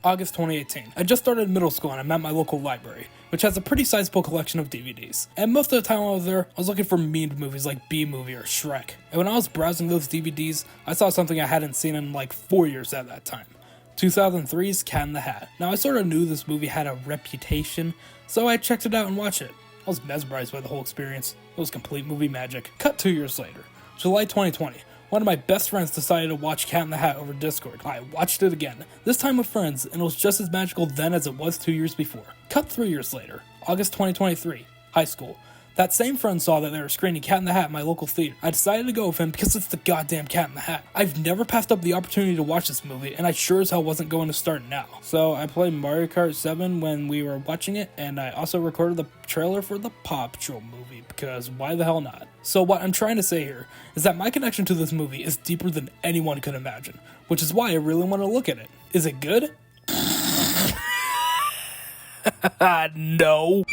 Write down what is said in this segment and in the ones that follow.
August 2018. I just started middle school and I'm at my local library, which has a pretty sizable collection of DVDs. And most of the time I was there, I was looking for memed movies like B-Movie or Shrek. And when I was browsing those DVDs, I saw something I hadn't seen in like 4 years at that time. 2003's Cat in the Hat. Now I sort of knew this movie had a reputation, so I checked it out and watched it. I was mesmerized by the whole experience. It was complete movie magic. Cut 2 years later, July 2020. One of my best friends decided to watch Cat in the Hat over Discord. I watched it again, this time with friends, and it was just as magical then as it was 2 years before. Cut 3 years later, August 2023, high school. That same friend saw that they were screening Cat in the Hat at my local theater. I decided to go with him because it's the goddamn Cat in the Hat. I've never passed up the opportunity to watch this movie, and I sure as hell wasn't going to start now. So I played Mario Kart 7 when we were watching it, and I also recorded the trailer for the Paw Patrol movie, because why the hell not? So what I'm trying to say here is that my connection to this movie is deeper than anyone could imagine, which is why I really want to look at it. Is it good? No.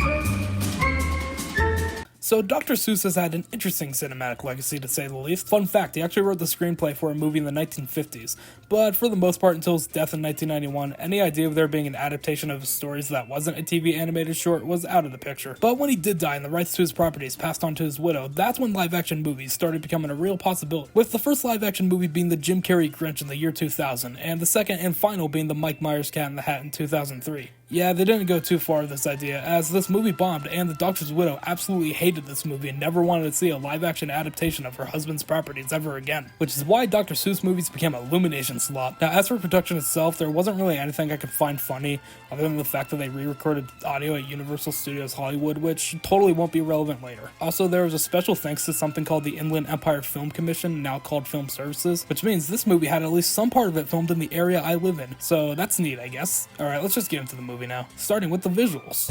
So Dr. Seuss has had an interesting cinematic legacy, to say the least. Fun fact, he actually wrote the screenplay for a movie in the 1950s, but for the most part until his death in 1991, any idea of there being an adaptation of his stories that wasn't a TV animated short was out of the picture. But when he did die and the rights to his properties passed on to his widow, that's when live action movies started becoming a real possibility, with the first live action movie being the Jim Carrey Grinch in the year 2000, and the second and final being the Mike Myers Cat in the Hat in 2003. Yeah, they didn't go too far with this idea, as this movie bombed and the Doctor's widow absolutely hated this movie and never wanted to see a live-action adaptation of her husband's properties ever again, which is why Dr. Seuss movies became a Illumination slot. Now, as for production itself, there wasn't really anything I could find funny, other than the fact that they re-recorded audio at Universal Studios Hollywood, which totally won't be relevant later. Also, there was a special thanks to something called the Inland Empire Film Commission, now called Film Services, which means this movie had at least some part of it filmed in the area I live in, so that's neat, I guess. Alright, let's just get into the movie now, starting with the visuals.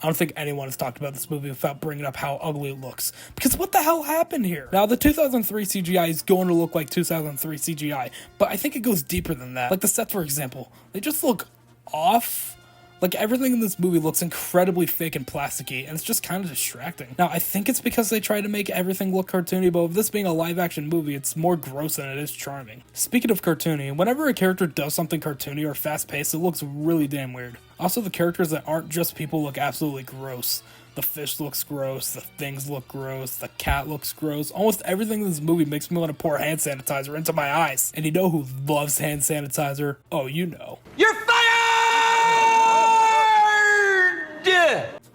I don't think anyone has talked about this movie without bringing up how ugly it looks, because what the hell happened here? Now, the 2003 CGI is going to look like 2003 CGI, but I think it goes deeper than that. Like the sets, for example, they just look off. Like, everything in this movie looks incredibly fake and plasticky, and it's just kind of distracting. Now, I think it's because they try to make everything look cartoony, but with this being a live-action movie, it's more gross than it is charming. Speaking of cartoony, whenever a character does something cartoony or fast-paced, it looks really damn weird. Also, the characters that aren't just people look absolutely gross. The fish looks gross, the things look gross, the cat looks gross. Almost everything in this movie makes me want to pour hand sanitizer into my eyes. And you know who loves hand sanitizer? Oh, you know. You're fired!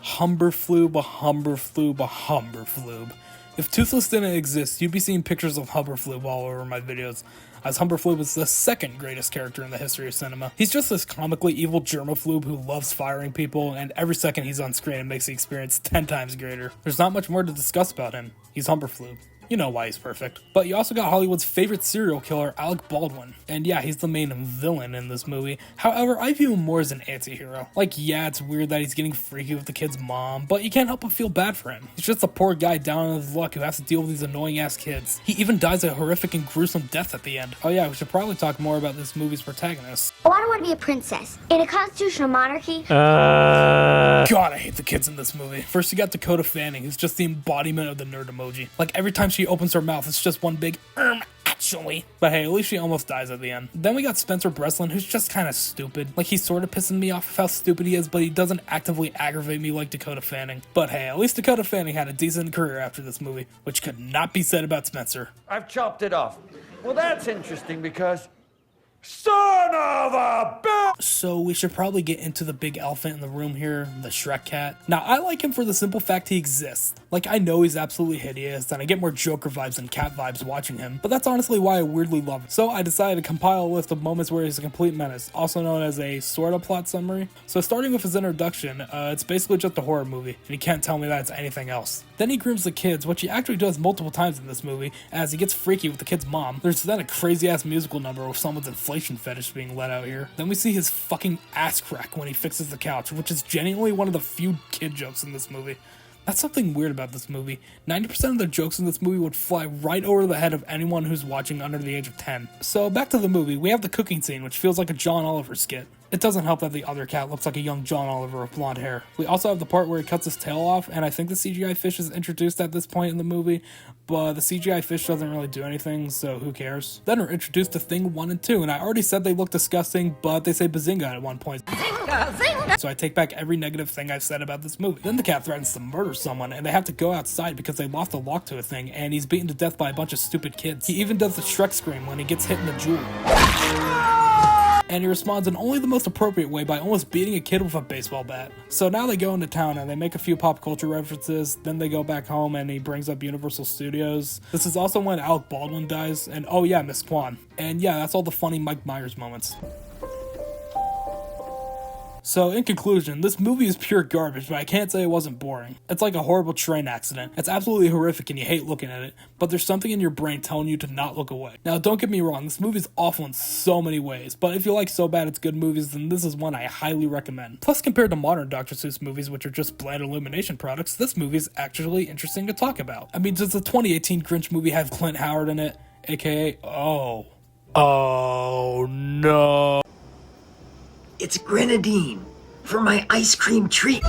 Humberflube, a Humberflube, a Humberflube. If Toothless didn't exist, you'd be seeing pictures of Humberflube all over my videos, as Humberflube is the second greatest character in the history of cinema. He's just this comically evil germaflube who loves firing people, and every second he's on screen it makes the experience 10 times greater. There's not much more to discuss about him. He's Humberflube. You know why he's perfect. But you also got Hollywood's favorite serial killer, Alec Baldwin. And yeah, he's the main villain in this movie. However, I view him more as an anti-hero. Like, yeah, it's weird that he's getting freaky with the kid's mom, but you can't help but feel bad for him. He's just a poor guy down on his luck who has to deal with these annoying-ass kids. He even dies a horrific and gruesome death at the end. Oh yeah, we should probably talk more about this movie's protagonist. Oh, I don't want to be a princess. In a constitutional monarchy? God, I hate the kids in this movie. First you got Dakota Fanning, who's just the embodiment of the nerd emoji. Like, every time she opens her mouth, it's just one big actually. But hey, at least she almost dies at the end. Then we got Spencer Breslin, who's just kind of stupid. Like, he's sort of pissing me off with how stupid he is, but he doesn't actively aggravate me like Dakota Fanning. But hey, at least Dakota Fanning had a decent career after this movie, which could not be said about Spencer. I've chopped it off. Well, that's interesting because... Son of a bitch! So we should probably get into the big elephant in the room here, the Shrek cat. Now, I like him for the simple fact he exists. Like, I know he's absolutely hideous, and I get more Joker vibes than cat vibes watching him, but that's honestly why I weirdly love him. So I decided to compile a list of moments where he's a complete menace, also known as a sort of plot summary. So starting with his introduction, it's basically just a horror movie, and you can't tell me that it's anything else. Then he grooms the kids, which he actually does multiple times in this movie, as he gets freaky with the kid's mom. There's then a crazy-ass musical number with someone's inflation fetish being let out here. Then we see his fucking ass crack when he fixes the couch, which is genuinely one of the few kid jokes in this movie. That's something weird about this movie. 90% of the jokes in this movie would fly right over the head of anyone who's watching under the age of 10. So back to the movie, we have the cooking scene, which feels like a John Oliver skit. It doesn't help that the other cat looks like a young John Oliver with blonde hair. We also have the part where he cuts his tail off, and I think the CGI fish is introduced at this point in the movie, but the CGI fish doesn't really do anything, so who cares? Then we're introduced to Thing 1 and 2, and I already said they look disgusting, but they say bazinga at one point. So I take back every negative thing I've said about this movie. Then the cat threatens to murder someone, and they have to go outside because they lost a lock to a thing, and he's beaten to death by a bunch of stupid kids. He even does the Shrek scream when he gets hit in the jewel. And he responds in only the most appropriate way by almost beating a kid with a baseball bat. So now they go into town and they make a few pop culture references, then they go back home and he brings up Universal Studios. This is also when Alec Baldwin dies, and oh yeah, Miss Kwan. And yeah, that's all the funny Mike Myers moments. So, in conclusion, this movie is pure garbage, but I can't say it wasn't boring. It's like a horrible train accident. It's absolutely horrific and you hate looking at it, but there's something in your brain telling you to not look away. Now, don't get me wrong, this movie is awful in so many ways, but if you like So Bad It's Good movies, then this is one I highly recommend. Plus, compared to modern Dr. Seuss movies, which are just bland Illumination products, this movie is actually interesting to talk about. I mean, does the 2018 Grinch movie have Clint Howard in it? AKA, oh no. It's grenadine for my ice cream treat.